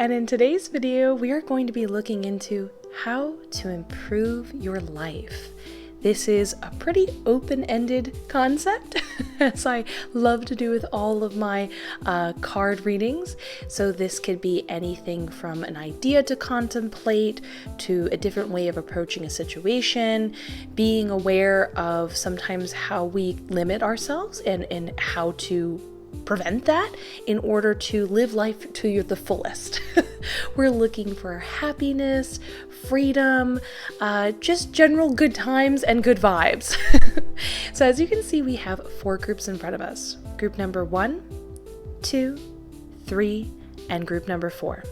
and in today's video, we are going to be looking into how to improve your life. This is a pretty open-ended concept, as I love to do with all of my card readings. So this could be anything from an idea to contemplate, to a different way of approaching a situation, being aware of sometimes how we limit ourselves and how to prevent that in order to live life to the fullest. We're looking for happiness, freedom, just general good times and good vibes. So as you can see, we have 4 groups in front of us. Group number 1, 2, 3, and group number 4.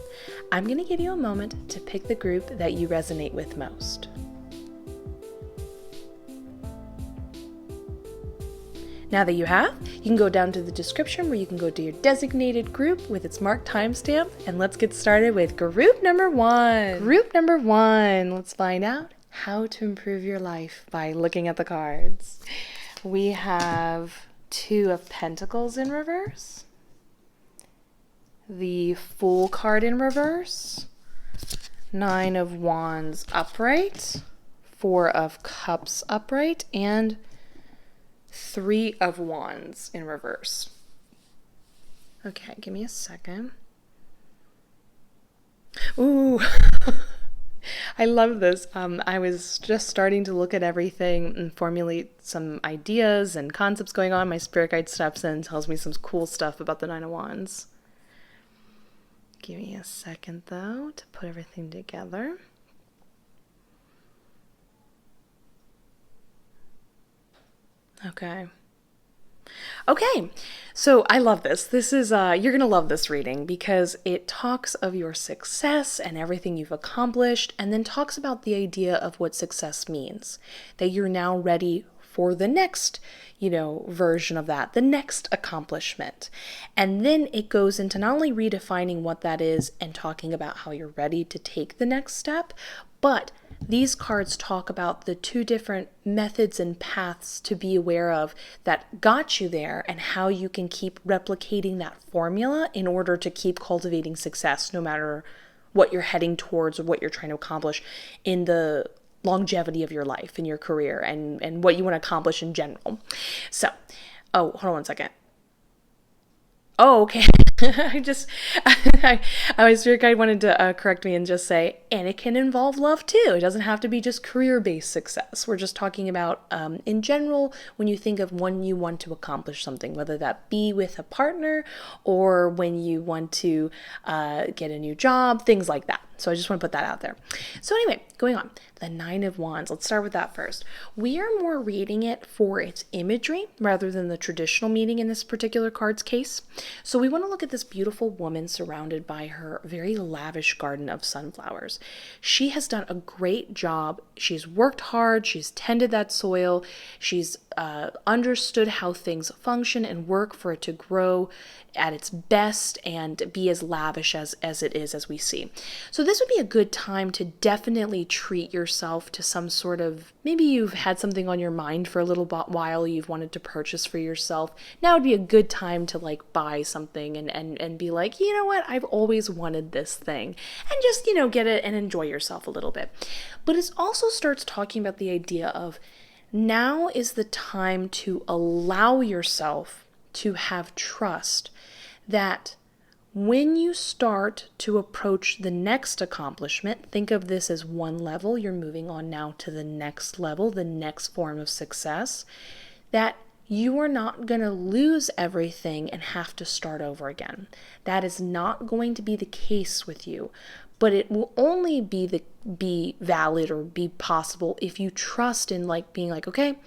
I'm going to give you a moment to pick the group that you resonate with most. Now that you have, you can go down to the description where you can go to your designated group with its marked timestamp, and let's get started with group number 1. Group number 1, let's find out how to improve your life by looking at the cards. We have 2 of Pentacles in reverse, the Fool card in reverse, 9 of Wands upright, 4 of Cups upright, and 3 of Wands in reverse. Okay, give me a second. Ooh, I love this. I was just starting to look at everything and formulate some ideas and concepts going on. My spirit guide steps in and tells me some cool stuff about the 9 of Wands. Give me a second, though, to put everything together. Okay, so I love this. This is, you're going to love this reading because it talks of your success and everything you've accomplished, and then talks about the idea of what success means, that you're now ready for the next, version of that, the next accomplishment. And then it goes into not only redefining what that is and talking about how you're ready to take the next step, but these cards talk about the 2 different methods and paths to be aware of that got you there and how you can keep replicating that formula in order to keep cultivating success no matter what you're heading towards or what you're trying to accomplish in the longevity of your life and your career and what you want to accomplish in general. So, hold on one second. Oh, okay. My spirit guide wanted to correct me and just say, and it can involve love too. It doesn't have to be just career-based success. We're just talking about, in general, when you think of when you want to accomplish something, whether that be with a partner or when you want to get a new job, things like that. So I just want to put that out there. So anyway, going on, the 9 of Wands. Let's start with that first. We are more reading it for its imagery rather than the traditional meaning in this particular card's case. So we want to look at this beautiful woman surrounded by her very lavish garden of sunflowers. She has done a great job. She's worked hard. She's tended that soil. She's understood how things function and work for it to grow at its best and be as lavish as it is, as we see. So this would be a good time to definitely treat yourself to some sort of, maybe you've had something on your mind for a little while you've wanted to purchase for yourself. Now would be a good time to buy something and be like, you know what, I've always wanted this thing, and just, get it and enjoy yourself a little bit. But it also starts talking about the idea of now is the time to allow yourself to have trust that when you start to approach the next accomplishment, think of this as one level, you're moving on now to the next level, the next form of success, that you are not going to lose everything and have to start over again. That is not going to be the case with you, but it will only be valid or be possible if you trust in being okay,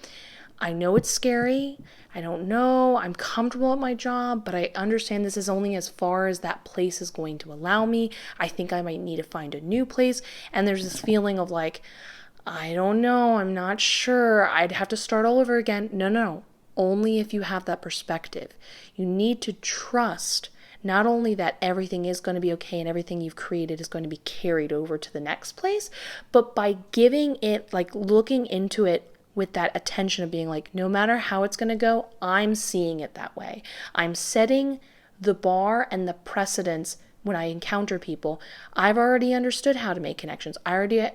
I know it's scary. I don't know. I'm comfortable at my job, but I understand this is only as far as that place is going to allow me. I think I might need to find a new place. And there's this feeling of I don't know. I'm not sure. I'd have to start all over again. No. Only if you have that perspective. You need to trust not only that everything is going to be okay and everything you've created is going to be carried over to the next place, but by giving it, looking into it with that attention of being no matter how it's going to go, I'm seeing it that way. I'm setting the bar and the precedence when I encounter people, I've already understood how to make connections. I already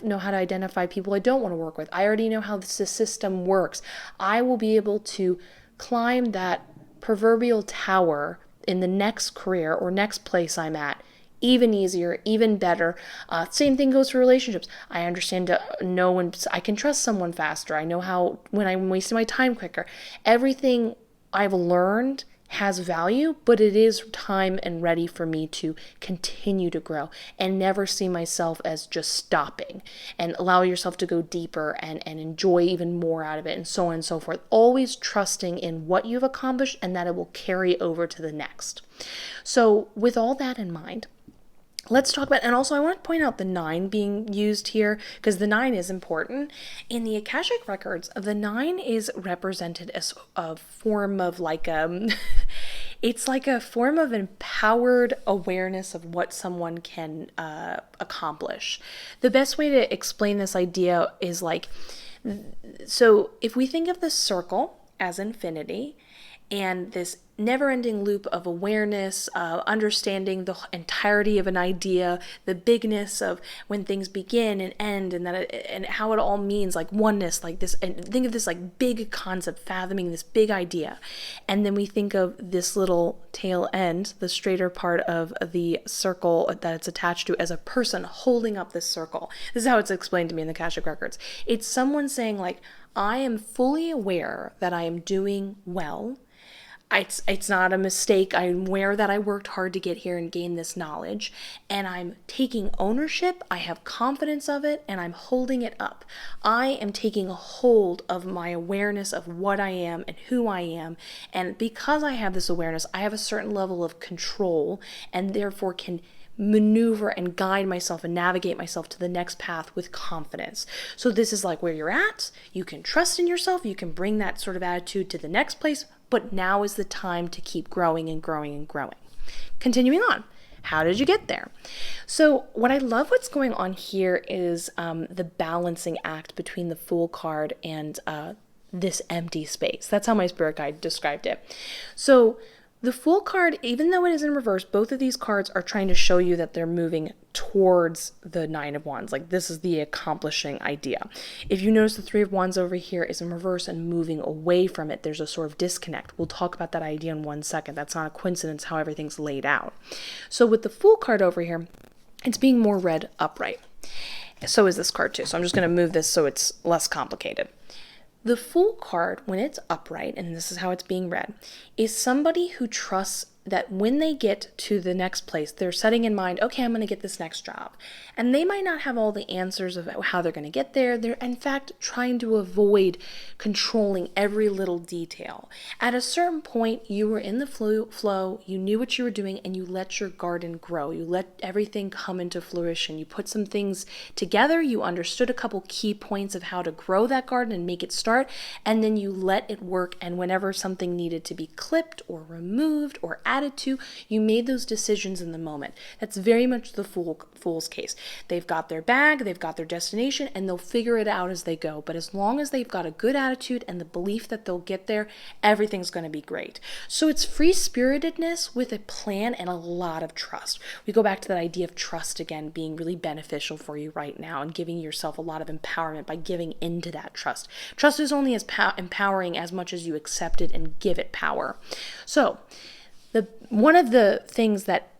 know how to identify people I don't want to work with. I already know how the system works. I will be able to climb that proverbial tower in the next career or next place I'm at even easier, even better. Same thing goes for relationships. I understand to know when I can trust someone faster. I know how, when I'm wasting my time quicker. Everything I've learned has value, but it is time and ready for me to continue to grow and never see myself as just stopping, and allow yourself to go deeper and enjoy even more out of it, and so on and so forth. Always trusting in what you've accomplished and that it will carry over to the next. So with all that in mind, let's talk about, and also I want to point out the 9 being used here, because the 9 is important. In the Akashic records, the 9 is represented as a form of like it's like a form of empowered awareness of what someone can accomplish. The best way to explain this idea is like, so if we think of the circle as infinity, and this never-ending loop of awareness, understanding the entirety of an idea, the bigness of when things begin and end, and and how it all means, like oneness, like this. And think of this like big concept, fathoming this big idea, and then we think of this little tail end, the straighter part of the circle that it's attached to, as a person holding up this circle. This is how it's explained to me in the Akashic records. It's someone saying like, I am fully aware that I am doing well. It's not a mistake. I'm aware that I worked hard to get here and gain this knowledge, and I'm taking ownership. I have confidence of it, and I'm holding it up. I am taking a hold of my awareness of what I am and who I am, and because I have this awareness, I have a certain level of control, and therefore can maneuver and guide myself and navigate myself to the next path with confidence. So this is like where you're at. You can trust in yourself. You can bring that sort of attitude to the next place, but now is the time to keep growing and growing and growing. Continuing on. How did you get there? So what I love what's going on here is the balancing act between the Fool card and this empty space. That's how my spirit guide described it. So the Fool card, even though it is in reverse, both of these cards are trying to show you that they're moving towards the 9 of Wands. Like this is the accomplishing idea. If you notice the 3 of Wands over here is in reverse and moving away from it, there's a sort of disconnect. We'll talk about that idea in 1 second. That's not a coincidence how everything's laid out. So with the Fool card over here, it's being more read upright. So is this card too. So I'm just going to move this so it's less complicated. The Fool card, when it's upright, and this is how it's being read, is somebody who trusts that when they get to the next place, they're setting in mind, okay, I'm going to get this next job. And they might not have all the answers of how they're going to get there. They're, in fact, trying to avoid controlling every little detail. At a certain point, you were in the flow, you knew what you were doing, and you let your garden grow. You let everything come into fruition. You put some things together. You understood a couple key points of how to grow that garden and make it start, and then you let it work. And whenever something needed to be clipped or removed or added to, you made those decisions in the moment. That's very much the Fool's case. They've got their bag, they've got their destination, and they'll figure it out as they go. But as long as they've got a good attitude and the belief that they'll get there, everything's going to be great. So it's free-spiritedness with a plan and a lot of trust. We go back to that idea of trust again being really beneficial for you right now, and giving yourself a lot of empowerment by giving into that trust. Trust is only as empowering as much as you accept it and give it power. So one of the things that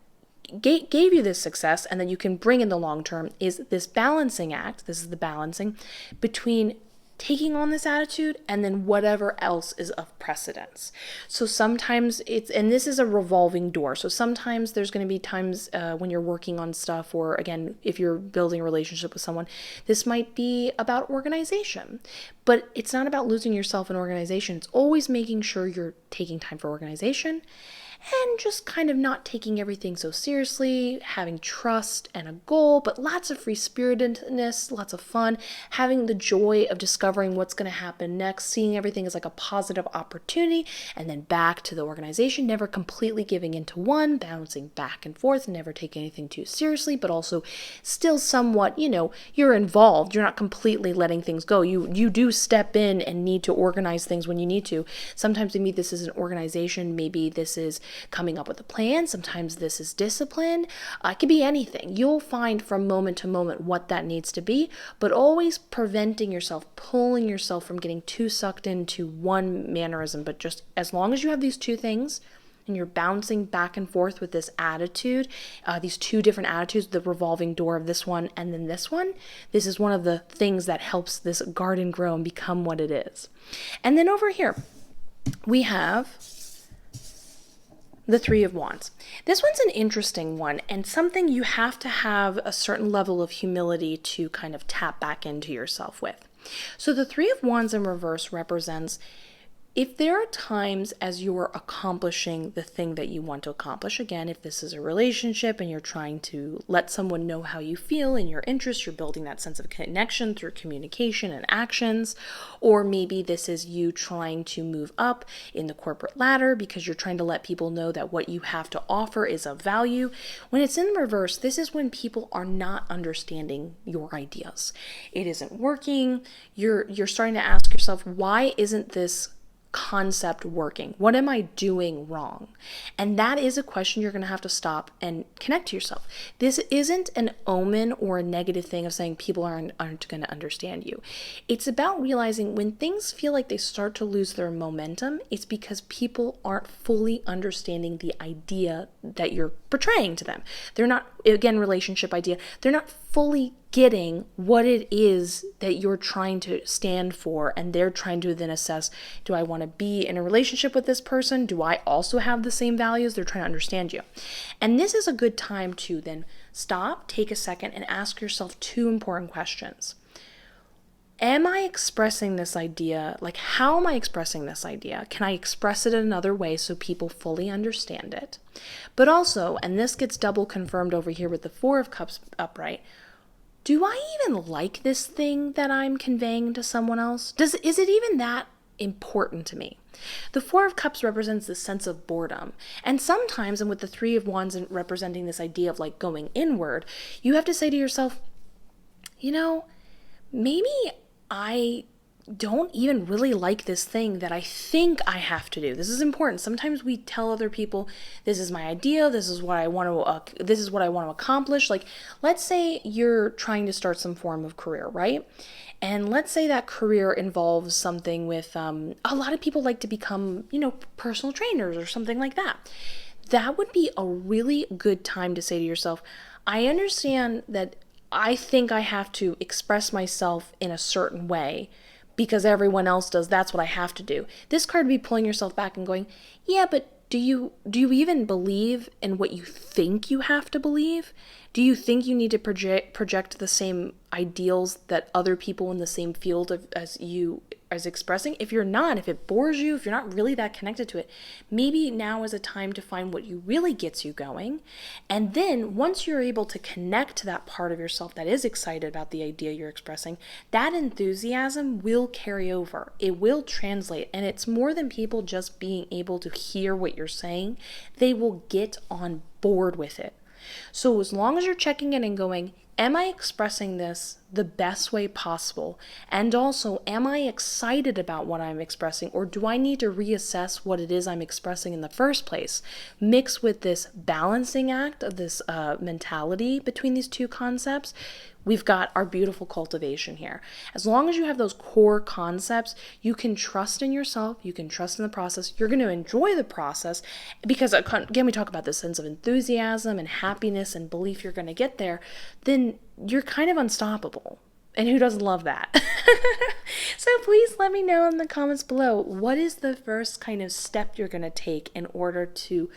gave you this success and that you can bring in the long term is this balancing act. This is the balancing between taking on this attitude and then whatever else is of precedence. So sometimes and this is a revolving door. So sometimes there's going to be times when you're working on stuff, or again, if you're building a relationship with someone, this might be about organization. But it's not about losing yourself in organization. It's always making sure you're taking time for organization, and just kind of not taking everything so seriously, having trust and a goal, but lots of free-spiritedness, lots of fun, having the joy of discovering what's going to happen next, seeing everything as like a positive opportunity, and then back to the organization, never completely giving into one, bouncing back and forth, never taking anything too seriously, but also still somewhat, you're involved. You're not completely letting things go. You do step in and need to organize things when you need to. Sometimes maybe this is an organization, maybe this is coming up with a plan. Sometimes this is discipline. It could be anything. You'll find from moment to moment what that needs to be, but always preventing yourself, pulling yourself from getting too sucked into one mannerism. But just as long as you have these two things, and you're bouncing back and forth with this attitude, these two different attitudes, the revolving door of this one and then this one, this is one of the things that helps this garden grow and become what it is. And then over here, we have the Three of Wands. This one's an interesting one and something you have to have a certain level of humility to kind of tap back into yourself with. So the Three of Wands in reverse represents if there are times as you're accomplishing the thing that you want to accomplish, again, if this is a relationship and you're trying to let someone know how you feel and your interests, you're building that sense of connection through communication and actions, or maybe this is you trying to move up in the corporate ladder because you're trying to let people know that what you have to offer is of value. When it's in reverse, this is when people are not understanding your ideas. It isn't working. You're starting to ask yourself, why isn't this concept working? What am I doing wrong? And that is a question you're going to have to stop and connect to yourself. This isn't an omen or a negative thing of saying people aren't going to understand you. It's about realizing when things feel like they start to lose their momentum, it's because people aren't fully understanding the idea that you're portraying to them. They're not, again, relationship idea, they're not fully getting what it is that you're trying to stand for, and they're trying to then assess, do I want to be in a relationship with this person? Do I also have the same values? They're trying to understand you. And this is a good time to then stop, take a second, and ask yourself two important questions. Am I expressing this idea? Like, how am I expressing this idea? Can I express it in another way so people fully understand it? But also, and this gets double confirmed over here with the Four of Cups upright, do I even like this thing that I'm conveying to someone else? Is it even that important to me? The Four of Cups represents this sense of boredom. And sometimes, and with the Three of Wands representing this idea of like going inward, you have to say to yourself, maybe I don't even really like this thing that I think I have to do. This is important. Sometimes we tell other people, this is my idea, this is what I want to accomplish. Like, let's say you're trying to start some form of career, right? And let's say that career involves something with, a lot of people like to become, personal trainers or something like that. That would be a really good time to say to yourself, I understand that I think I have to express myself in a certain way because everyone else does, that's what I have to do. This card would be pulling yourself back and going, yeah, but do you even believe in what you think you have to believe? Do you think you need to project the same ideals that other people in the same field as you as expressing? If you're not, if it bores you, if you're not really that connected to it, maybe now is a time to find what you really gets you going. And then once you're able to connect to that part of yourself that is excited about the idea you're expressing, that enthusiasm will carry over. It will translate. And it's more than people just being able to hear what you're saying. They will get on board with it. So as long as you're checking in and going, am I expressing this the best way possible? And also, am I excited about what I'm expressing, or do I need to reassess what it is I'm expressing in the first place? Mix with this balancing act of this mentality between these two concepts, we've got our beautiful cultivation here. As long as you have those core concepts, you can trust in yourself, you can trust in the process, you're going to enjoy the process, because again, we talk about this sense of enthusiasm and happiness and belief you're going to get there, then you're kind of unstoppable. And who doesn't love that? So please let me know in the comments below, what is the first kind of step you're going to take in order to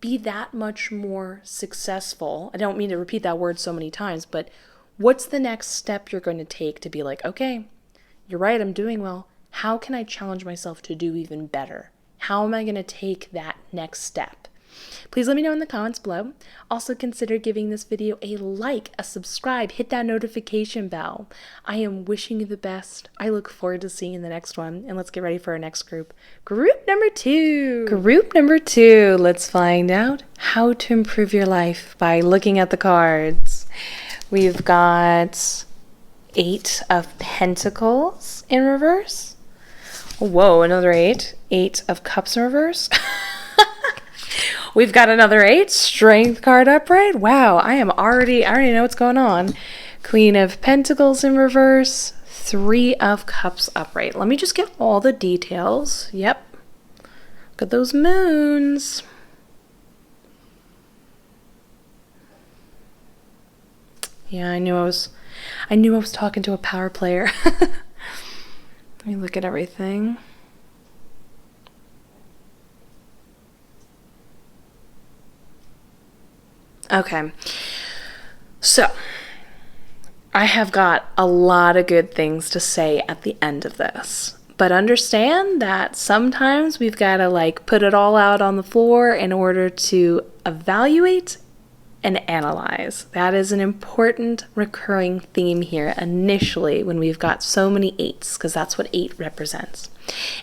be that much more successful? I don't mean to repeat that word so many times, but what's the next step you're going to take to be like, okay, you're right, I'm doing well. How can I challenge myself to do even better? How am I going to take that next step? Please let me know in the comments below. Also consider giving this video a like, a subscribe, hit that notification bell. I am wishing you the best. I look forward to seeing you in the next one. And let's get ready for our next group. Group number 2. Group number 2. Let's find out how to improve your life by looking at the cards. We've got 8 of Pentacles in reverse. Whoa, another 8. 8 of Cups in reverse. We've got another 8, strength card upright. Wow, I already know what's going on. Queen of Pentacles in reverse, 3 of Cups upright. Let me just get all the details. Yep. Look at those moons. Yeah, I knew I was talking to a power player. Let me look at everything. Okay. So, I have got a lot of good things to say at the end of this. But understand that sometimes we've got to put it all out on the floor in order to evaluate and analyze. That is an important recurring theme here initially when we've got so many 8s, because that's what 8 represents.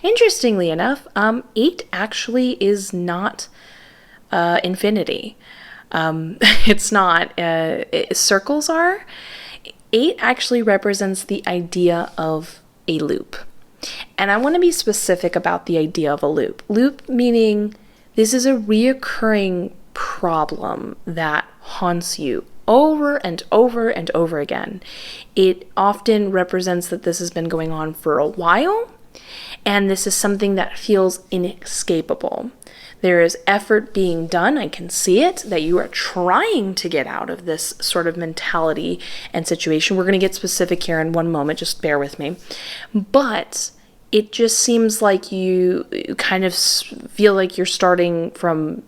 Interestingly enough, 8 actually is not infinity. It's not. Circles are. 8 actually represents the idea of a loop. And I want to be specific about the idea of a loop. Loop meaning this is a reoccurring problem that haunts you over and over and over again. It often represents that this has been going on for a while, and this is something that feels inescapable. There is effort being done. I can see it, that you are trying to get out of this sort of mentality and situation. We're going to get specific here in one moment. Just bear with me. But it just seems like you kind of feel like you're starting from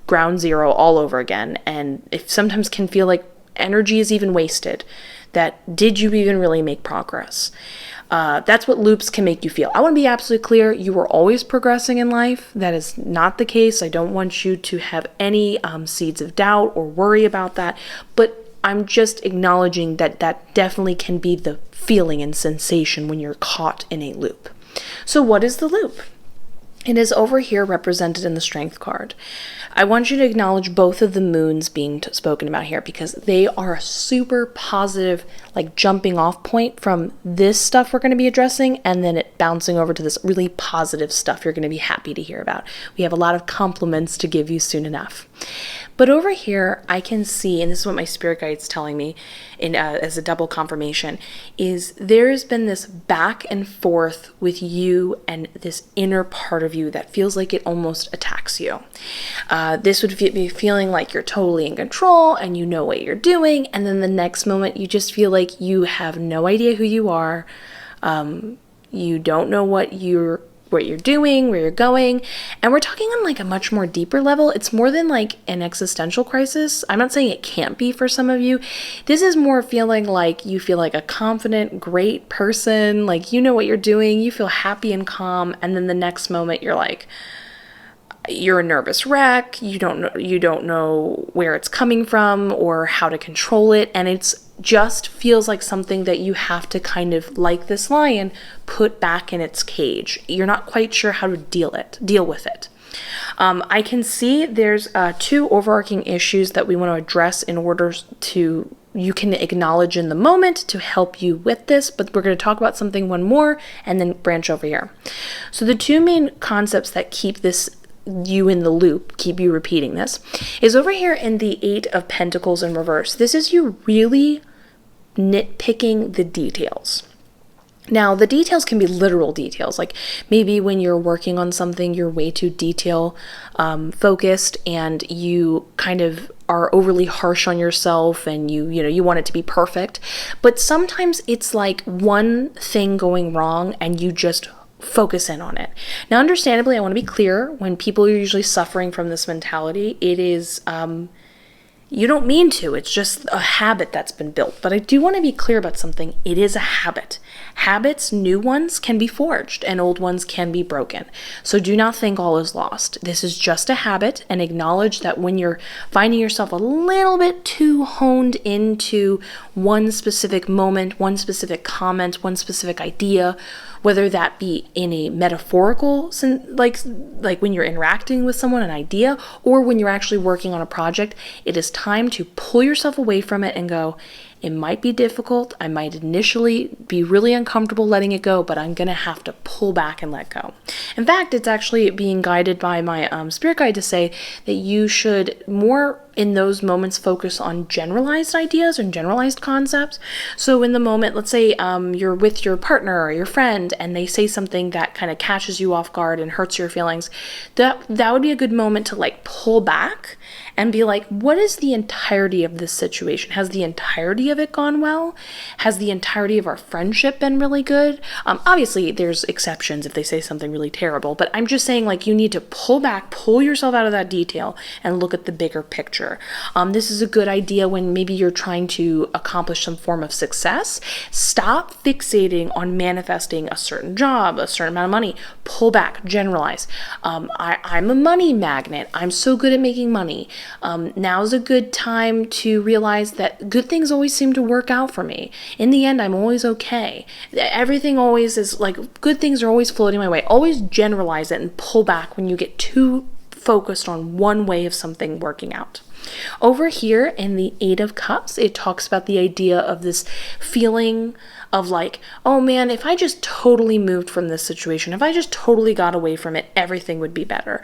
ground zero all over again. And it sometimes can feel like energy is even wasted. That did you even really make progress? That's what loops can make you feel. I want to be absolutely clear. You are always progressing in life. That is not the case. I don't want you to have any seeds of doubt or worry about that. But I'm just acknowledging that that definitely can be the feeling and sensation when you're caught in a loop. So what is the loop? It is over here represented in the Strength card. I want you to acknowledge both of the moons being spoken about here because they are a super positive, jumping off point from this stuff we're going to be addressing and then it bouncing over to this really positive stuff you're going to be happy to hear about. We have a lot of compliments to give you soon enough. But over here, I can see, and this is what my spirit guide's telling me as a double confirmation, is there's been this back and forth with you and this inner part of you that feels like it almost attacks you. This would be feeling like you're totally in control and you know what you're doing, and then the next moment you just feel like you have no idea who you are. You don't know what you're doing, where you're going, and we're talking on a much more deeper level. It's more than an existential crisis. I'm not saying it can't be for some of you. This is more feeling like you feel like a confident, great person, you know what you're doing, you feel happy and calm, and then the next moment you're a nervous wreck, you don't know where it's coming from or how to control it, and it's just feels like something that you have to kind of, like this lion, put back in its cage. You're not quite sure how to deal with it. I can see there's 2 overarching issues that we want to address in order to you can acknowledge in the moment to help you with this, but we're going to talk about one more and then branch over here. So the 2 main concepts that keep you in the loop, keep you repeating this, is over here in the 8 of Pentacles in reverse. This is you really nitpicking the details. Now, the details can be literal details, maybe when you're working on something, you're way too detail focused and you kind of are overly harsh on yourself and you want it to be perfect. But sometimes it's one thing going wrong and you just focus in on it. Now, understandably, I want to be clear, when people are usually suffering from this mentality, it is, you don't mean to, it's just a habit that's been built. But I do want to be clear about something. It is a habit. Habits, new ones can be forged and old ones can be broken. So do not think all is lost. This is just a habit, and acknowledge that when you're finding yourself a little bit too honed into one specific moment, one specific comment, one specific idea, whether that be in a metaphorical, like when you're interacting with someone, an idea, or when you're actually working on a project, it is time to pull yourself away from it and go, It might be difficult. I might initially be really uncomfortable letting it go, but I'm going to have to pull back and let go. In fact, it's actually being guided by my spirit guide to say that you should more in those moments focus on generalized ideas and generalized concepts. So in the moment, let's say you're with your partner or your friend and they say something that kind of catches you off guard and hurts your feelings, that would be a good moment to like pull back and be like, what is the entirety of this situation? Has the entirety of it gone well? Has the entirety of our friendship been really good? Obviously, there's exceptions if they say something really terrible, but I'm just saying like you need to pull back, pull yourself out of that detail and look at the bigger picture. This is a good idea when maybe you're trying to accomplish some form of success. Stop fixating on manifesting a certain job, a certain amount of money. Pull back, generalize. I'm a money magnet. I'm so good at making money. Now's a good time to realize that good things always seem to work out for me. In the end, I'm always okay. Everything always is like, good things are always floating my way. Always generalize it and pull back when you get too focused on one way of something working out. Over here in the Eight of Cups, it talks about the idea of this feeling of like, oh man, if I just totally moved from this situation, if I just totally got away from it, everything would be better.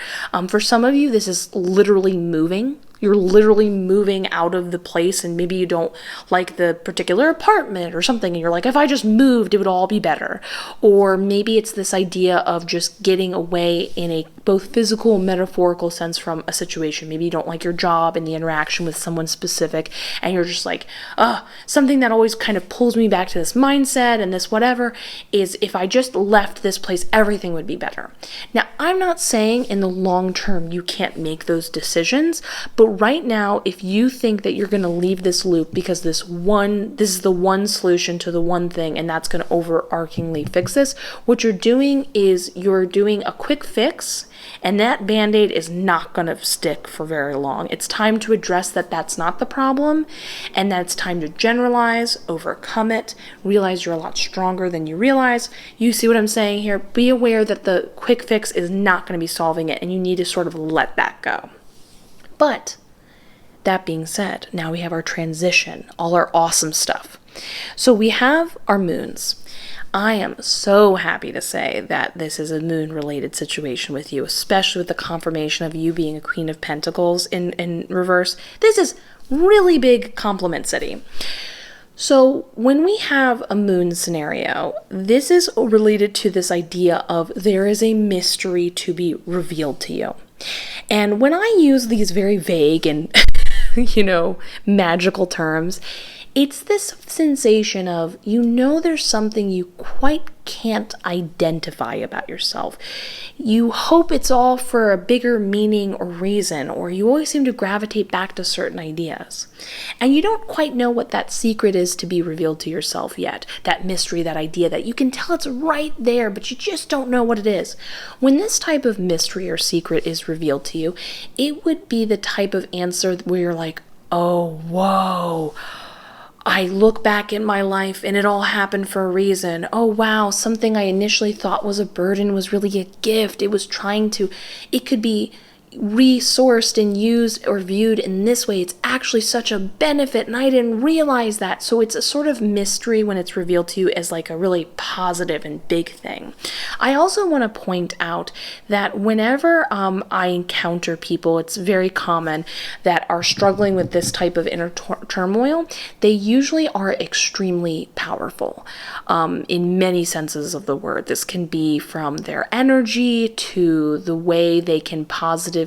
For some of you, this is literally moving. You're literally moving out of the place and maybe you don't like the particular apartment or something and you're like, if I just moved, it would all be better. Or maybe it's this idea of just getting away in a both physical and metaphorical sense from a situation. Maybe you don't like your job and the interaction with someone specific and you're just like, something that always kind of pulls me back to this mindset and this whatever is if I just left this place, everything would be better. Now, I'm not saying in the long term you can't make those decisions, but right now, if you think that you're going to leave this loop because this is the one solution to the one thing and that's going to overarchingly fix this, what you're doing is you're doing a quick fix and that Band-Aid is not going to stick for very long. It's time to address that that's not the problem and that it's time to generalize, overcome it, realize you're a lot stronger than you realize. You see what I'm saying here? Be aware that the quick fix is not going to be solving it and you need to sort of let that go. But that being said, now we have our transition, all our awesome stuff. So we have our moons. I am so happy to say that this is a moon-related situation with you, especially with the confirmation of you being a Queen of Pentacles in reverse. This is really big compliment city. So when we have a moon scenario, this is related to this idea of there is a mystery to be revealed to you. And when I use these very vague and, magical terms, it's this sensation of, there's something you quite can't identify about yourself. You hope it's all for a bigger meaning or reason, or you always seem to gravitate back to certain ideas. And you don't quite know what that secret is to be revealed to yourself yet. That mystery, that idea that you can tell it's right there, but you just don't know what it is. When this type of mystery or secret is revealed to you, it would be the type of answer where you're like, oh, whoa, I look back in my life and it all happened for a reason. Oh wow, something I initially thought was a burden was really a gift. It could be resourced and used or viewed in this way. It's actually such a benefit and I didn't realize that. So it's a sort of mystery when it's revealed to you as like a really positive and big thing. I also want to point out that whenever I encounter people, it's very common that are struggling with this type of inner turmoil, they usually are extremely powerful in many senses of the word. This can be from their energy to the way they can positively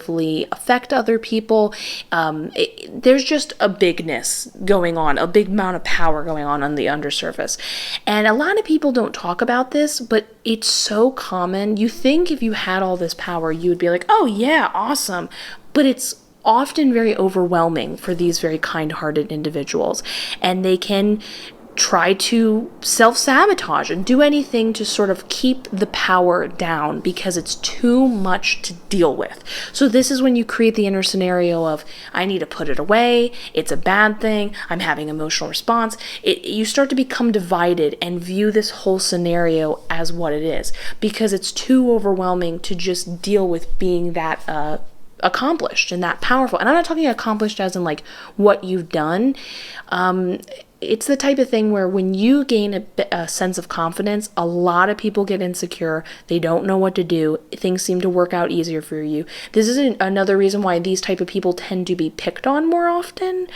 affect other people. There's just a bigness going on, a big amount of power going on the undersurface. And a lot of people don't talk about this, but it's so common. You think if you had all this power, you would be like, oh yeah, awesome. But it's often very overwhelming for these very kind-hearted individuals. And they can try to self-sabotage and do anything to sort of keep the power down because it's too much to deal with. So this is when you create the inner scenario of, I need to put it away, it's a bad thing, I'm having emotional response. You start to become divided and view this whole scenario as what it is because it's too overwhelming to just deal with being that accomplished and that powerful. And I'm not talking accomplished as in like what you've done. It's the type of thing where when you gain a sense of confidence, a lot of people get insecure. They don't know what to do. Things seem to work out easier for you. This is another reason why these type of people tend to be picked on more often.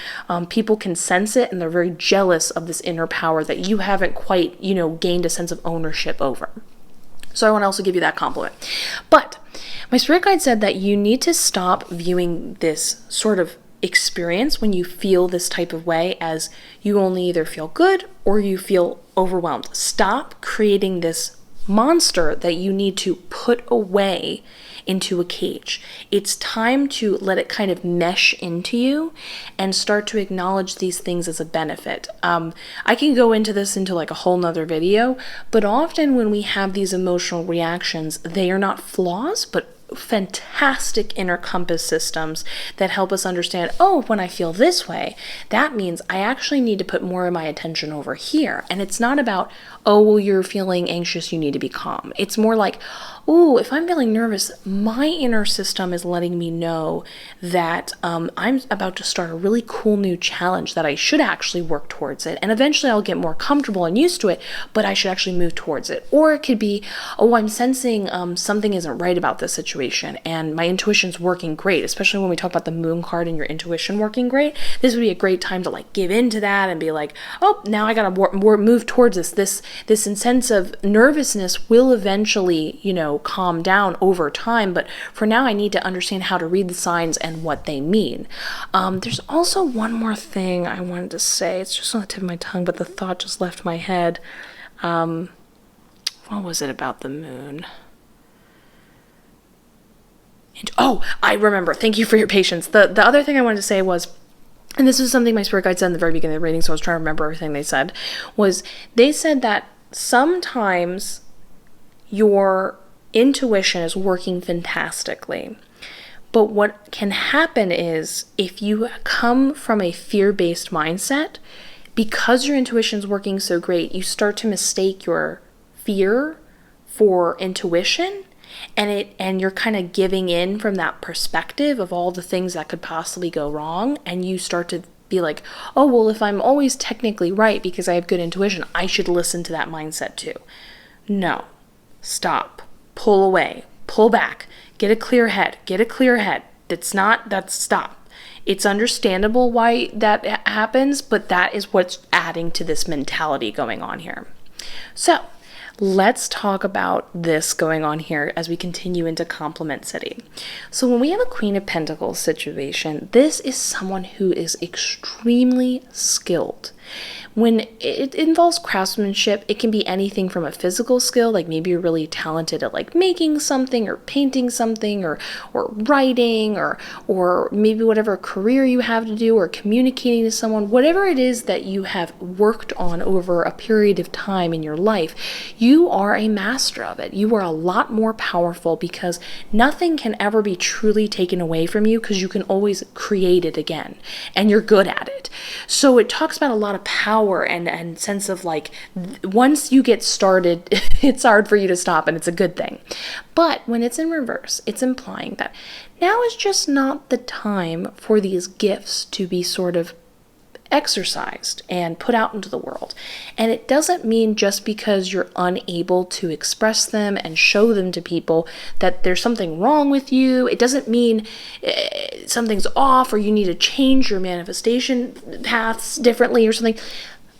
People can sense it, and they're very jealous of this inner power that you haven't quite, gained a sense of ownership over. So I want to also give you that compliment. But my spirit guide said that you need to stop viewing this sort of experience when you feel this type of way as you only either feel good or you feel overwhelmed. Stop creating this monster that you need to put away into a cage. It's time to let it kind of mesh into you and start to acknowledge these things as a benefit. I can go into this into like a whole nother video, but often when we have these emotional reactions, they are not flaws, but fantastic inner compass systems that help us understand, oh, when I feel this way, that means I actually need to put more of my attention over here. And it's not about, oh, well, you're feeling anxious, you need to be calm. It's more like, oh, if I'm feeling nervous, my inner system is letting me know that I'm about to start a really cool new challenge that I should actually work towards it. And eventually I'll get more comfortable and used to it, but I should actually move towards it. Or it could be, oh, I'm sensing something isn't right about this situation and my intuition's working great, especially when we talk about the moon card and your intuition working great. This would be a great time to like give into that and be like, oh, now I gotta move towards this sense of nervousness will eventually, calm down over time. But for now, I need to understand how to read the signs and what they mean. There's also one more thing I wanted to say. It's just on the tip of my tongue, but the thought just left my head. What was it about the moon? I remember. Thank you for your patience. The other thing I wanted to say was, and this is something my spirit guide said in the very beginning of the reading, so I was trying to remember everything they said, was they said that sometimes your intuition is working fantastically. But what can happen is if you come from a fear-based mindset, because your intuition is working so great, you start to mistake your fear for intuition, and you're kind of giving in from that perspective of all the things that could possibly go wrong, and you start to be like, oh, well, if I'm always technically right because I have good intuition, I should listen to that mindset too. No. Stop. Pull away. Pull back. Get a clear head. That's stop. It's understandable why that happens, but that is what's adding to this mentality going on here. So, let's talk about this going on here as we continue into Compliment City. So when we have a Queen of Pentacles situation, this is someone who is extremely skilled. When it involves craftsmanship, it can be anything from a physical skill, like maybe you're really talented at like making something or painting something or writing or maybe whatever career you have to do or communicating to someone, whatever it is that you have worked on over a period of time in your life, you are a master of it. You are a lot more powerful because nothing can ever be truly taken away from you because you can always create it again and you're good at it. So it talks about a lot of power and sense of like, once you get started, it's hard for you to stop, and it's a good thing. But when it's in reverse, it's implying that now is just not the time for these gifts to be sort of exercised and put out into the world. And it doesn't mean just because you're unable to express them and show them to people that there's something wrong with you. It doesn't mean something's off or you need to change your manifestation paths differently or something.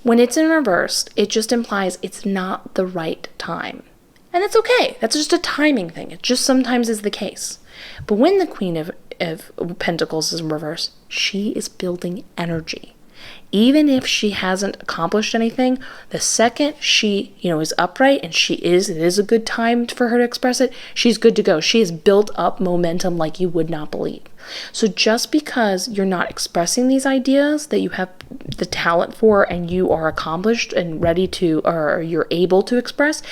When it's in reverse, it just implies it's not the right time. And that's okay. That's just a timing thing. It just sometimes is the case. But when the Queen of Pentacles is in reverse, she is building energy. Even if she hasn't accomplished anything, the second she, is upright and it is a good time for her to express it, she's good to go. She has built up momentum like you would not believe. So just because you're not expressing these ideas that you have the talent for and you are accomplished and ready to, or you're able to express,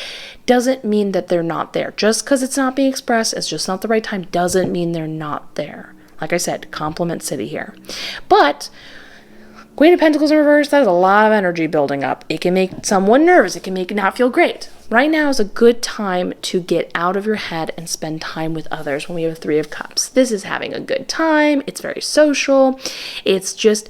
doesn't mean that they're not there. Just because it's not being expressed, it's just not the right time, doesn't mean they're not there. Like I said, Compliment City here. But Queen of Pentacles in reverse, that is a lot of energy building up. It can make someone nervous. It can make it not feel great. Right now is a good time to get out of your head and spend time with others when we have a Three of Cups. This is having a good time. It's very social. It's just,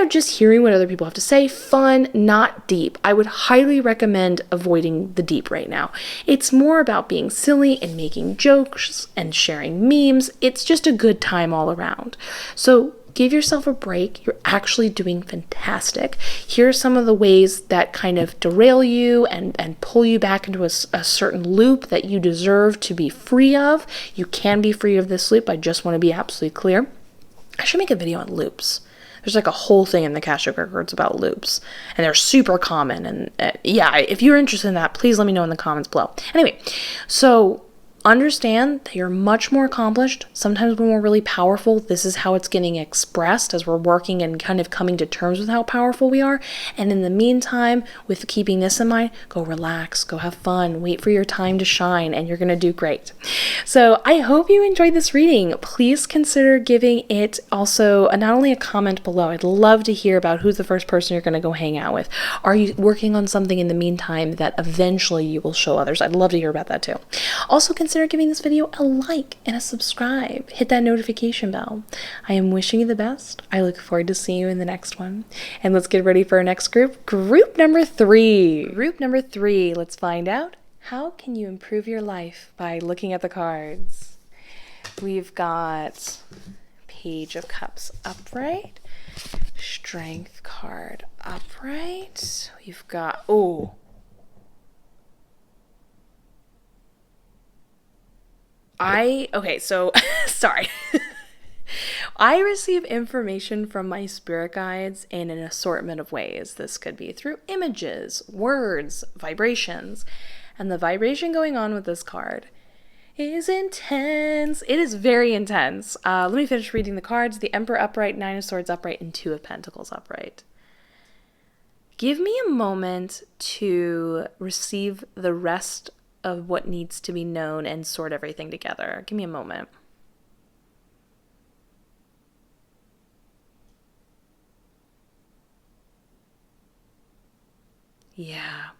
just hearing what other people have to say. Fun, not deep. I would highly recommend avoiding the deep right now. It's more about being silly and making jokes and sharing memes. It's just a good time all around. So give yourself a break. You're actually doing fantastic. Here are some of the ways that kind of derail you and pull you back into a certain loop that you deserve to be free of. You can be free of this loop. I just want to be absolutely clear. I should make a video on loops. There's like a whole thing in the Akashic Records about loops, and they're super common. And if you're interested in that, please let me know in the comments below. Anyway, so understand that you're much more accomplished. Sometimes when we're really powerful, this is how it's getting expressed as we're working and kind of coming to terms with how powerful we are. And in the meantime, with keeping this in mind, go relax, go have fun, wait for your time to shine, and you're going to do great. So I hope you enjoyed this reading. Please consider giving it also not only a comment below. I'd love to hear about who's the first person you're going to go hang out with. Are you working on something in the meantime that eventually you will show others? I'd love to hear about that too. Also consider giving this video a like and a subscribe. Hit that notification bell. I am wishing you the best. I look forward to seeing you in the next one. And let's get ready for our next group. Group number 3. Group number 3. Let's find out, how can you improve your life by looking at the cards? We've got Page of Cups upright, Strength card upright. We've got, sorry. I receive information from my spirit guides in an assortment of ways. This could be through images, words, vibrations. And the vibration going on with this card is intense. It is very intense. Let me finish reading the cards. The Emperor upright, Nine of Swords upright, and Two of Pentacles upright. Give me a moment to receive the rest of what needs to be known and sort everything together. Give me a moment. Yeah.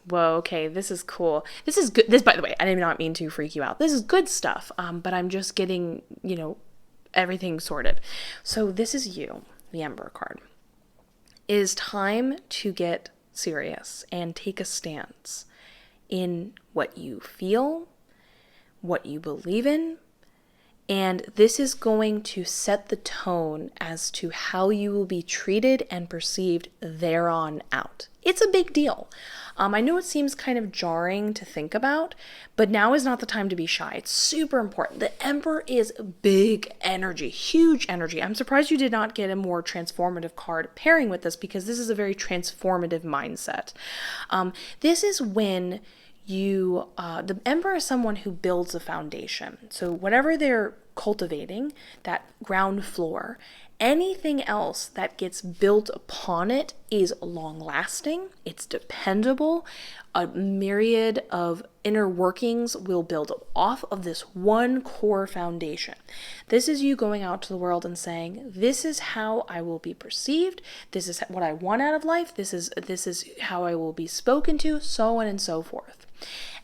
Whoa, okay, this is cool. This is good. This, by the way, I did not mean to freak you out. This is good stuff, but I'm just getting, everything sorted. So this is you, the Emperor card. It is time to get serious and take a stance in what you feel, what you believe in, and this is going to set the tone as to how you will be treated and perceived thereon out. It's a big deal. I know it seems kind of jarring to think about, but now is not the time to be shy. It's super important. The Emperor is big energy, huge energy. I'm surprised you did not get a more transformative card pairing with this, because this is a very transformative mindset. This is when the Emperor is someone who builds a foundation. So whatever they're cultivating, that ground floor, anything else that gets built upon it is long-lasting, it's dependable. A myriad of inner workings will build off of this one core foundation. This is you going out to the world and saying, this is how I will be perceived, this is what I want out of life, this is how I will be spoken to, so on and so forth.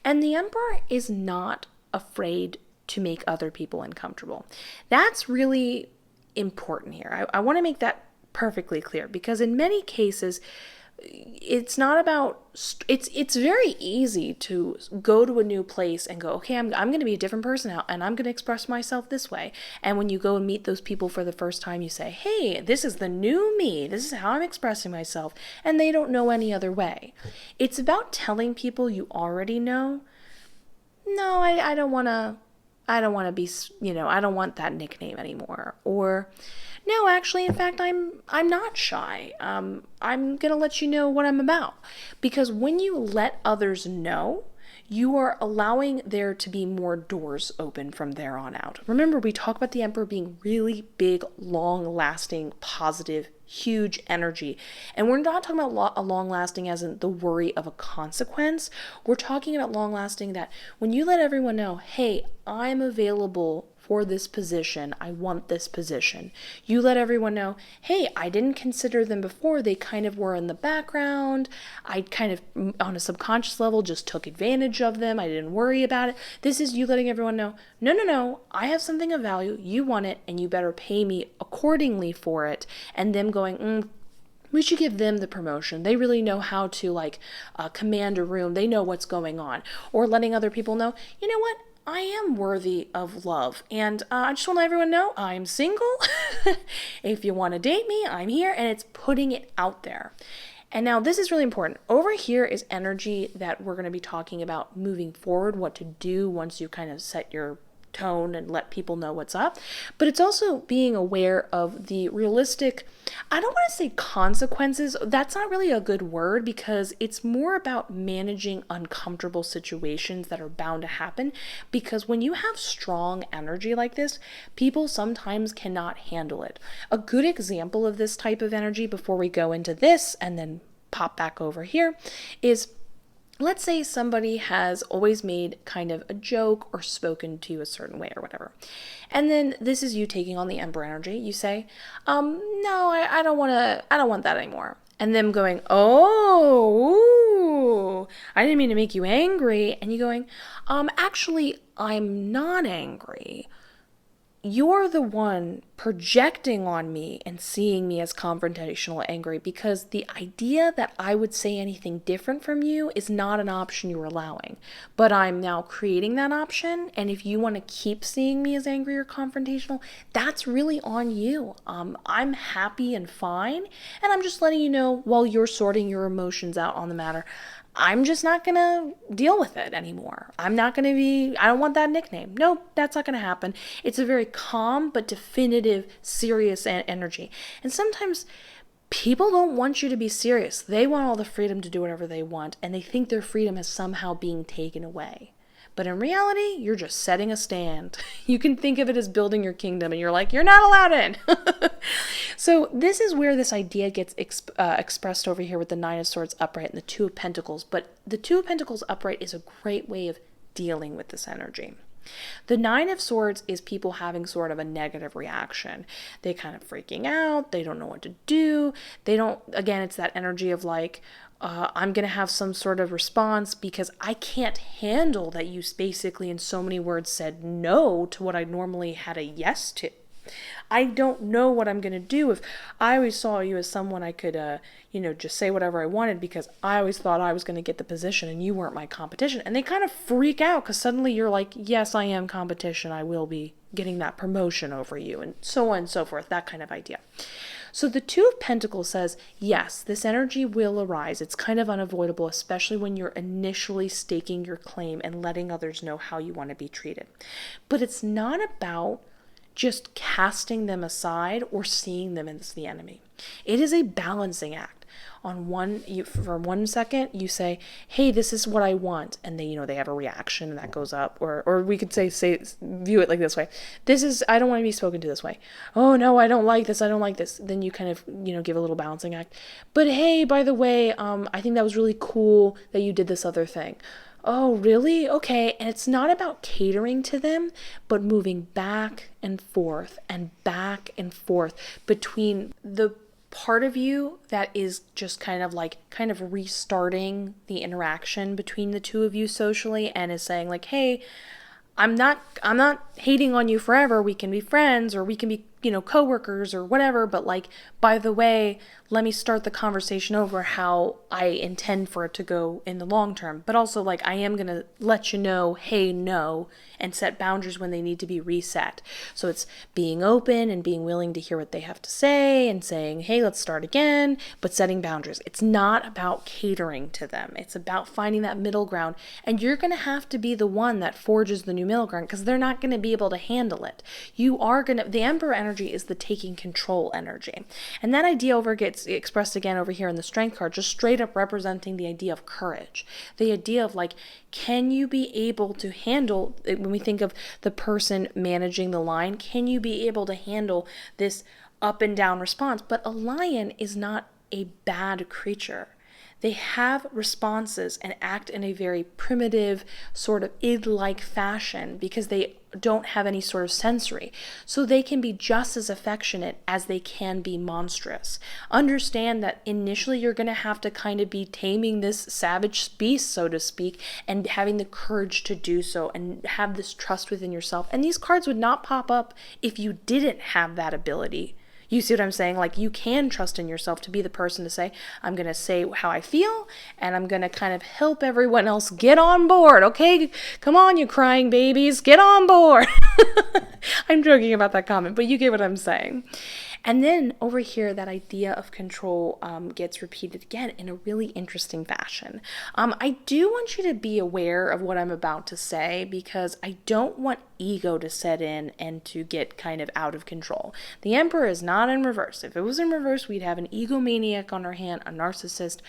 And the Emperor is not afraid to make other people uncomfortable. That's really important here. I want to make that perfectly clear, because in many cases, it's not about, it's very easy to go to a new place and go, okay, I'm going to be a different person now, and I'm going to express myself this way. And when you go and meet those people for the first time, you say, hey, this is the new me. This is how I'm expressing myself. And they don't know any other way. It's about telling people you already know, no, I don't want to be, I don't want that nickname anymore. Or, no, actually, in fact, I'm not shy. I'm going to let you know what I'm about. Because when you let others know, you are allowing there to be more doors open from there on out. Remember, we talk about the Emperor being really big, long-lasting, positive, huge energy. And we're not talking about a long-lasting as in the worry of a consequence. We're talking about long-lasting that when you let everyone know, hey, I'm available for this position. I want this position. You let everyone know, hey, I didn't consider them before. They kind of were in the background. I kind of, on a subconscious level, just took advantage of them. I didn't worry about it. This is you letting everyone know, no, I have something of value. You want it, and you better pay me accordingly for it. And them going, we should give them the promotion. They really know how to command a room. They know what's going on. Or letting other people know, you know what? I am worthy of love. And I just want to let everyone know I'm single. If you want to date me, I'm here. And it's putting it out there. And now this is really important. Over here is energy that we're going to be talking about moving forward, what to do once you kind of set your tone and let people know what's up. But it's also being aware of the realistic, I don't want to say consequences. That's not really a good word, because it's more about managing uncomfortable situations that are bound to happen. Because when you have strong energy like this, people sometimes cannot handle it. A good example of this type of energy, before we go into this and then pop back over here, is let's say somebody has always made kind of a joke or spoken to you a certain way or whatever. And then this is you taking on the Emperor energy. You say, no, I don't want that anymore. And them going, oh, ooh, I didn't mean to make you angry. And you going, actually, I'm not angry. You're the one projecting on me and seeing me as confrontational or angry, because the idea that I would say anything different from you is not an option you're allowing. But I'm now creating that option, and if you want to keep seeing me as angry or confrontational, that's really on you. I'm happy and fine, and I'm just letting you know while you're sorting your emotions out on the matter. I'm just not going to deal with it anymore. I don't want that nickname. Nope, that's not going to happen. It's a very calm but definitive, serious energy. And sometimes people don't want you to be serious. They want all the freedom to do whatever they want, and they think their freedom is somehow being taken away. But in reality, you're just setting a stand. You can think of it as building your kingdom, and you're like, you're not allowed in. So this is where this idea gets expressed over here with the Nine of Swords upright and the Two of Pentacles. But the Two of Pentacles upright is a great way of dealing with this energy. The Nine of Swords is people having sort of a negative reaction. They kind of freaking out. They don't know what to do. Again, it's that energy of I'm going to have some sort of response because I can't handle that you basically in so many words said no to what I normally had a yes to. I don't know what I'm going to do. If I always saw you as someone I could, just say whatever I wanted because I always thought I was going to get the position and you weren't my competition. And they kind of freak out because suddenly you're like, yes, I am competition. I will be getting that promotion over you, and so on and so forth, that kind of idea. So the Two of Pentacles says, yes, this energy will arise. It's kind of unavoidable, especially when you're initially staking your claim and letting others know how you want to be treated. But it's not about just casting them aside or seeing them as the enemy. It is a balancing act. For 1 second, you say, hey, this is what I want. And they have a reaction and that goes up. Or we could view it like this way. I don't want to be spoken to this way. Oh no, I don't like this. I don't like this. Then you kind of, give a little balancing act. But hey, by the way, I think that was really cool that you did this other thing. Oh, really? Okay. And it's not about catering to them, but moving back and forth between the part of you that is just kind of restarting the interaction between the two of you socially and is saying like, hey, I'm not hating on you forever. We can be friends or we can be, coworkers or whatever. But by the way, let me start the conversation over how I intend for it to go in the long term. But also I am going to let you know, hey, no, and set boundaries when they need to be reset. So it's being open and being willing to hear what they have to say and saying, hey, let's start again, but setting boundaries. It's not about catering to them. It's about finding that middle ground. And you're going to have to be the one that forges the new middle ground because they're not going to be able to handle it. The Emperor energy is the taking control energy. And that idea gets expressed again over here in the Strength card, just straight up representing the idea of courage. The idea of can you be able to handle, when we think of the person managing the line, can you be able to handle this up and down response? But a lion is not a bad creature. they have responses and act in a very primitive, sort of id-like fashion because they don't have any sort of sensory. So they can be just as affectionate as they can be monstrous. Understand that initially you're going to have to kind of be taming this savage beast, so to speak, and having the courage to do so and have this trust within yourself. And these cards would not pop up if you didn't have that ability. You see what I'm saying? Like, you can trust in yourself to be the person to say, I'm going to say how I feel, and I'm going to kind of help everyone else get on board. Okay, come on, you crying babies, get on board. I'm joking about that comment, but you get what I'm saying. And then over here, that idea of control gets repeated again in a really interesting fashion. I do want you to be aware of what I'm about to say because I don't want ego to set in and to get kind of out of control. The Emperor is not in reverse. If it was in reverse, we'd have an egomaniac on our hand, a narcissist.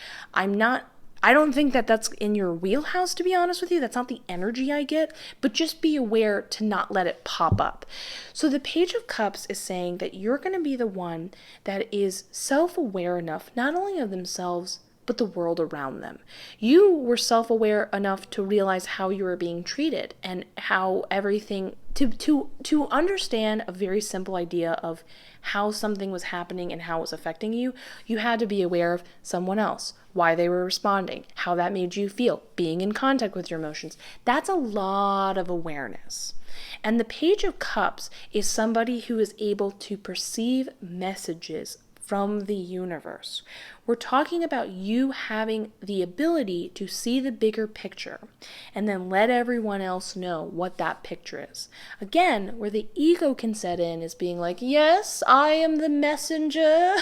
I don't think that that's in your wheelhouse, to be honest with you. That's not the energy I get, but just be aware to not let it pop up. So the Page of Cups is saying that you're going to be the one that is self-aware enough, not only of themselves, but the world around them. You were self-aware enough to realize how you were being treated and how everything, to understand a very simple idea of how something was happening and how it was affecting you, you had to be aware of someone else, why they were responding, how that made you feel, being in contact with your emotions. That's a lot of awareness. And the Page of Cups is somebody who is able to perceive messages from the universe. We're talking about you having the ability to see the bigger picture and then let everyone else know what that picture is. Again, where the ego can set in is being like, yes, I am the messenger.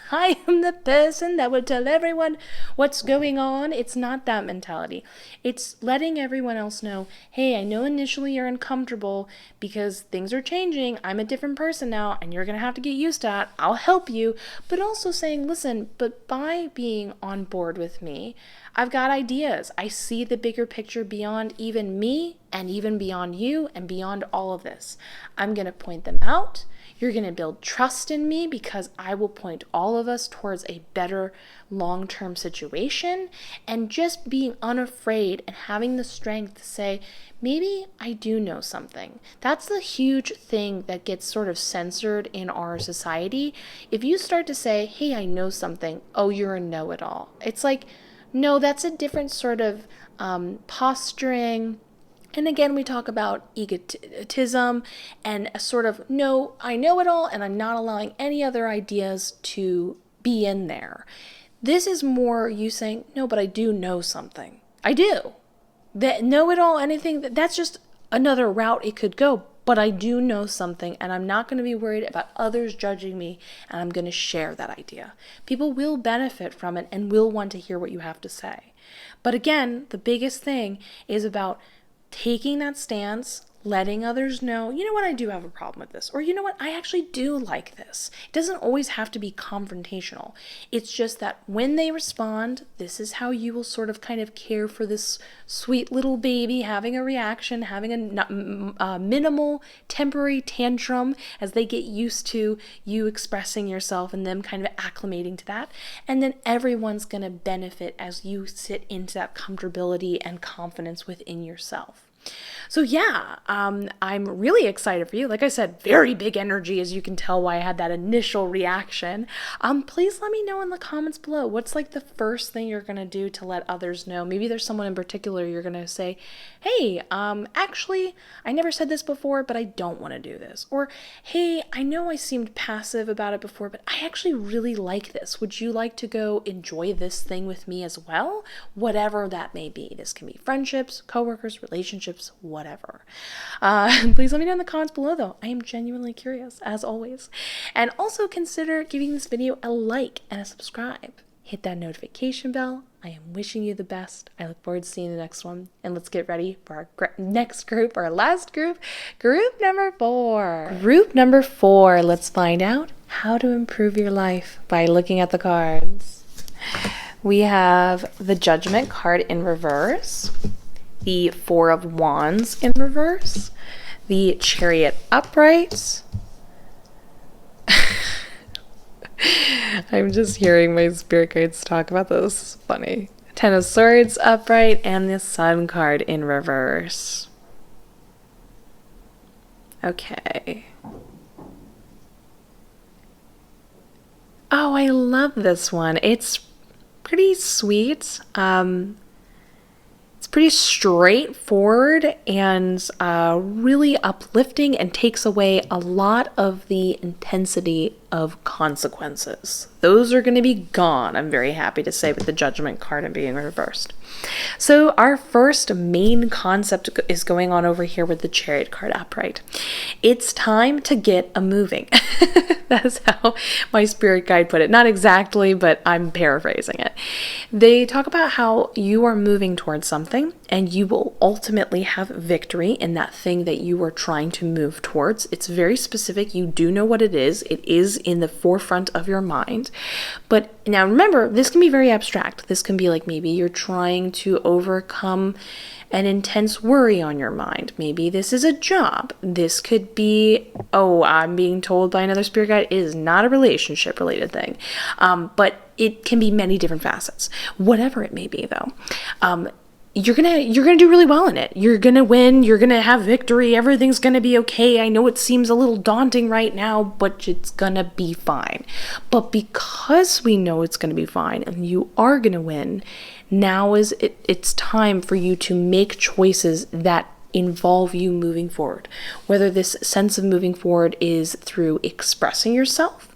I am the person that would tell everyone what's going on. It's not that mentality. It's letting everyone else know, hey, I know initially you're uncomfortable because things are changing. I'm a different person now, and you're going to have to get used to that. I'll help you. But also saying, listen, but by being on board with me, I've got ideas. I see the bigger picture beyond even me and even beyond you and beyond all of this. I'm going to point them out. You're going to build trust in me because I will point all of us towards a better long-term situation, and just being unafraid and having the strength to say, maybe I do know something. That's the huge thing that gets sort of censored in our society. If you start to say, hey, I know something, oh, you're a know-it-all. It's like, no, that's a different sort of posturing. And again, we talk about egotism and a sort of, no, I know it all, and I'm not allowing any other ideas to be in there. This is more you saying, no, but I do know something. I do. That know it all, anything, that's just another route it could go. But I do know something, and I'm not going to be worried about others judging me, and I'm going to share that idea. People will benefit from it and will want to hear what you have to say. But again, the biggest thing is about taking that stance, letting others know, you know what, I do have a problem with this. Or you know what, I actually do like this. It doesn't always have to be confrontational. It's just that when they respond, this is how you will sort of kind of care for this sweet little baby having a reaction, having a minimal temporary tantrum as they get used to you expressing yourself and them kind of acclimating to that. And then everyone's going to benefit as you sit into that comfortability and confidence within yourself. So yeah, I'm really excited for you. Like I said, very big energy, as you can tell why I had that initial reaction. Please let me know in the comments below. What's like the first thing you're going to do to let others know? Maybe there's someone in particular you're going to say, hey, actually, I never said this before, but I don't want to do this. Or, hey, I know I seemed passive about it before, but I actually really like this. Would you like to go enjoy this thing with me as well? Whatever that may be. This can be friendships, coworkers, relationships, whatever. Please let me know in the comments below though. I am genuinely curious, as always. And also consider giving this video a like and a subscribe. Hit that notification bell. I am wishing you the best. I look forward to seeing the next one. And let's get ready for our next group, our last group, group number 4. Group number 4, let's find out how to improve your life by looking at the cards. We have the Judgment card in reverse, the 4 of Wands in reverse, the Chariot upright, I'm just hearing my spirit guides talk about this. It's funny. Ten of Swords upright and the Sun card in reverse. Okay. Oh, I love this one. It's pretty sweet. It's pretty straightforward and really uplifting, and takes away a lot of the intensity of consequences. Those are going to be gone, I'm very happy to say, with the Judgment card and being reversed. So our first main concept is going on over here with the Chariot card upright. It's time to get a moving. That's how my spirit guide put it. Not exactly, but I'm paraphrasing it. They talk about how you are moving towards something and you will ultimately have victory in that thing that you are trying to move towards. It's very specific. You do know what it is. It is in the forefront of your mind. But now remember, this can be very abstract. This can be like maybe you're trying to overcome an intense worry on your mind. Maybe this is a job. This could be, oh, I'm being told by another spirit guide, it is not a relationship related thing. But it can be many different facets. Whatever it may be though. You're gonna do really well in it. You're gonna win. You're gonna have victory. Everything's gonna be okay. I know it seems a little daunting right now, but it's gonna be fine. But because we know it's gonna be fine and you are gonna win, now it's time for you to make choices that involve you moving forward. Whether this sense of moving forward is through expressing yourself,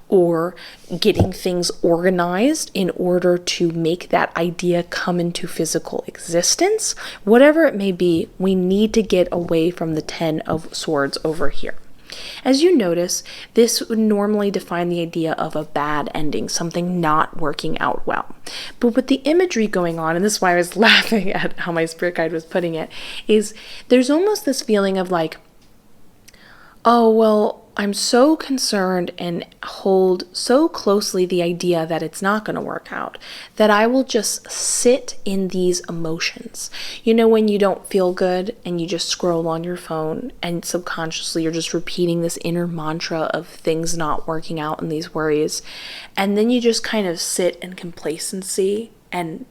or getting things organized in order to make that idea come into physical existence. Whatever it may be, we need to get away from the 10 of Swords over here. As you notice, this would normally define the idea of a bad ending, something not working out well. But with the imagery going on, and this is why I was laughing at how my spirit guide was putting it, is there's almost this feeling of like, oh, well, I'm so concerned and hold so closely the idea that it's not going to work out that I will just sit in these emotions. You know, when you don't feel good and you just scroll on your phone and subconsciously you're just repeating this inner mantra of things not working out and these worries, and then you just kind of sit in complacency and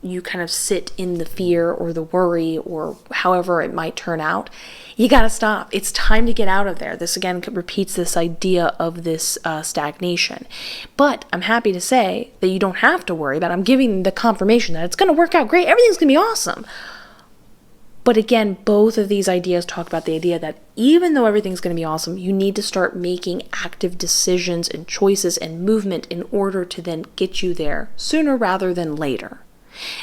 you kind of sit in the fear or the worry or however it might turn out. You got to stop. It's time to get out of there. This again repeats this idea of this stagnation. But I'm happy to say that you don't have to worry about it. I'm giving the confirmation that it's going to work out great. Everything's going to be awesome. But again, both of these ideas talk about the idea that even though everything's going to be awesome, you need to start making active decisions and choices and movement in order to then get you there sooner rather than later.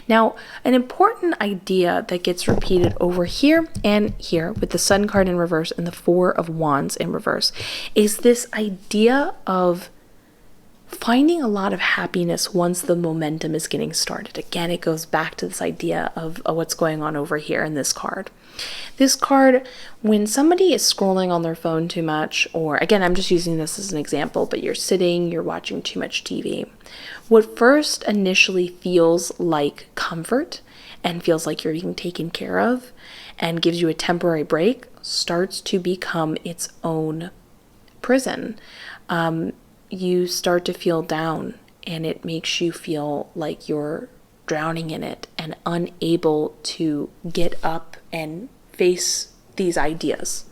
Now, an important idea that gets repeated over here and here with the Sun card in reverse and the Four of Wands in reverse is this idea of finding a lot of happiness once the momentum is getting started. Again, it goes back to this idea of what's going on over here in this card. This card, when somebody is scrolling on their phone too much, or again, I'm just using this as an example, but you're sitting, you're watching too much TV, what first initially feels like comfort and feels like you're being taken care of and gives you a temporary break starts to become its own prison. You start to feel down and it makes you feel like you're drowning in it and unable to get up and face these ideas.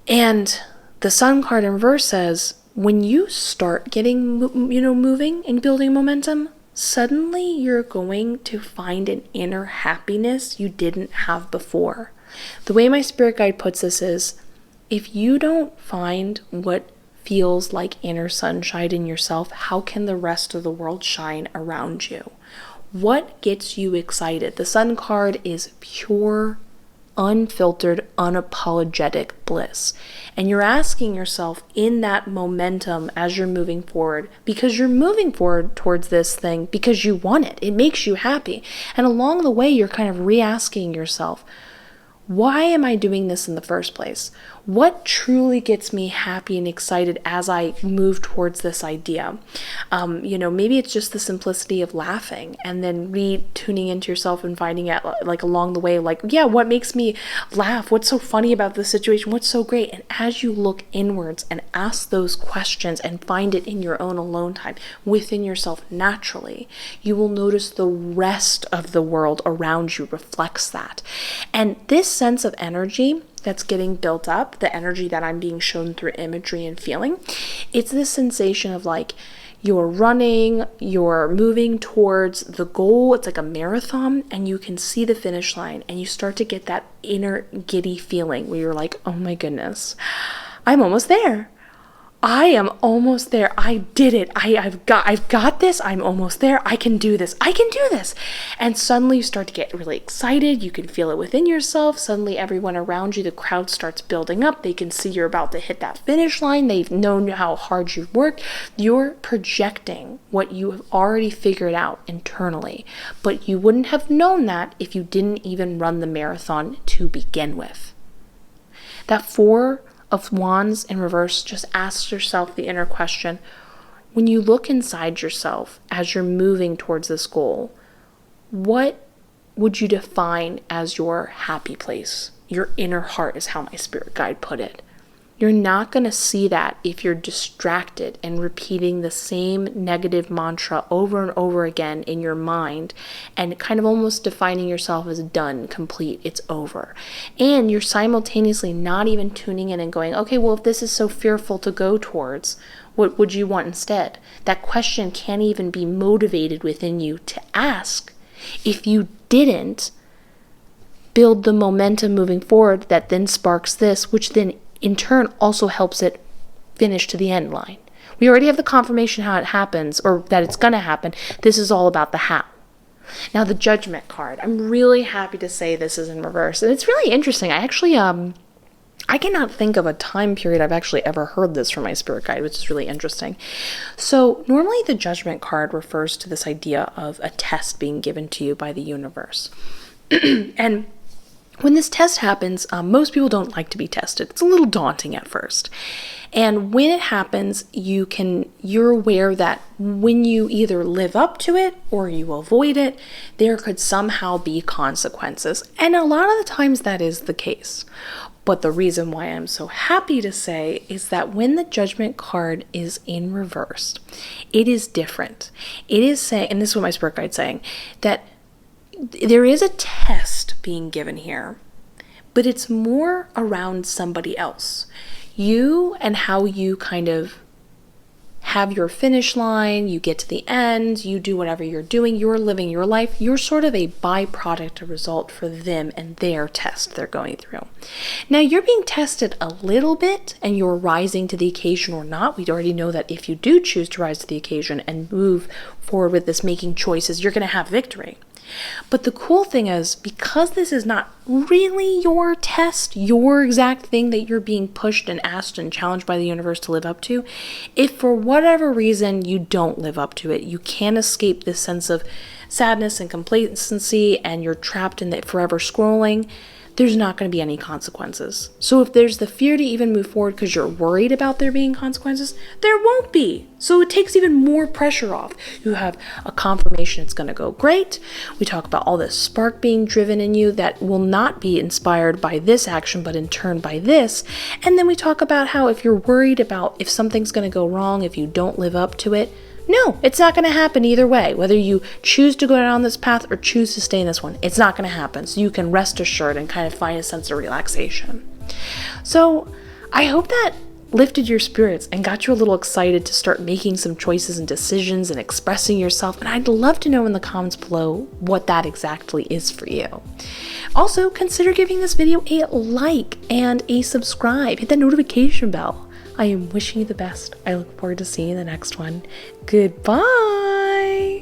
And the Sun card in reverse says, when you start getting, moving and building momentum, suddenly you're going to find an inner happiness you didn't have before. The way my spirit guide puts this is, if you don't find what feels like inner sunshine in yourself, how can the rest of the world shine around you? What gets you excited? The Sun card is pure, unfiltered, unapologetic bliss. And you're asking yourself in that momentum as you're moving forward, because you're moving forward towards this thing because you want it. It makes you happy. And along the way, you're kind of re-asking yourself, why am I doing this in the first place? What truly gets me happy and excited as I move towards this idea? Maybe it's just the simplicity of laughing, and then tuning into yourself and finding out, like, along the way, like, yeah, what makes me laugh? What's so funny about this situation? What's so great? And as you look inwards and ask those questions and find it in your own alone time within yourself naturally, you will notice the rest of the world around you reflects that. And this sense of energy that's getting built up, the energy that I'm being shown through imagery and feeling, it's this sensation of like you're running, you're moving towards the goal. It's like a marathon, and you can see the finish line, and you start to get that inner giddy feeling where you're like, oh my goodness, I'm almost there. I am almost there. I did it. I've got this. I'm almost there. I can do this. I can do this. And suddenly you start to get really excited. You can feel it within yourself. Suddenly everyone around you, the crowd starts building up. They can see you're about to hit that finish line. They've known how hard you've worked. You're projecting what you have already figured out internally. But you wouldn't have known that if you didn't even run the marathon to begin with. That 4 of Wands in reverse, just ask yourself the inner question. When you look inside yourself as you're moving towards this goal, what would you define as your happy place? Your inner heart is how my spirit guide put it. You're not going to see that if you're distracted and repeating the same negative mantra over and over again in your mind and kind of almost defining yourself as done, complete, it's over. And you're simultaneously not even tuning in and going, okay, well, if this is so fearful to go towards, what would you want instead? That question can't even be motivated within you to ask if you didn't build the momentum moving forward that then sparks this, which then in turn also helps it finish to the end line. We already have the confirmation how it happens, or that it's going to happen. This is all about the how. Now the Judgment card. I'm really happy to say this is in reverse. And it's really interesting. I actually, I cannot think of a time period I've actually ever heard this from my spirit guide, which is really interesting. So normally the Judgment card refers to this idea of a test being given to you by the universe. And when this test happens, most people don't like to be tested. It's a little daunting at first. And when it happens, you're aware that when you either live up to it or you avoid it, there could somehow be consequences. And a lot of the times that is the case. But the reason why I'm so happy to say is that when the Judgment card is in reverse, it is different. It is saying, and this is what my spirit guide is saying, that there is a test being given here, but it's more around somebody else. You and how you kind of have your finish line, you get to the end, you do whatever you're doing, you're living your life, you're sort of a byproduct, a result for them and their test they're going through. Now you're being tested a little bit and you're rising to the occasion or not. We already know that if you do choose to rise to the occasion and move forward with this making choices, you're going to have victory. But the cool thing is, because this is not really your test, your exact thing that you're being pushed and asked and challenged by the universe to live up to, if for whatever reason you don't live up to it, you can't escape this sense of sadness and complacency and you're trapped in the forever scrolling, there's not going to be any consequences. So if there's the fear to even move forward because you're worried about there being consequences, there won't be. So it takes even more pressure off. You have a confirmation it's going to go great. We talk about all this spark being driven in you that will not be inspired by this action, but in turn by this. And then we talk about how if you're worried about if something's going to go wrong, if you don't live up to it, no, it's not going to happen either way. Whether you choose to go down this path or choose to stay in this one, it's not going to happen. So you can rest assured and kind of find a sense of relaxation. So I hope that lifted your spirits and got you a little excited to start making some choices and decisions and expressing yourself. And I'd love to know in the comments below what that exactly is for you. Also, consider giving this video a like and a subscribe. Hit that notification bell. I am wishing you the best. I look forward to seeing you in the next one. Goodbye.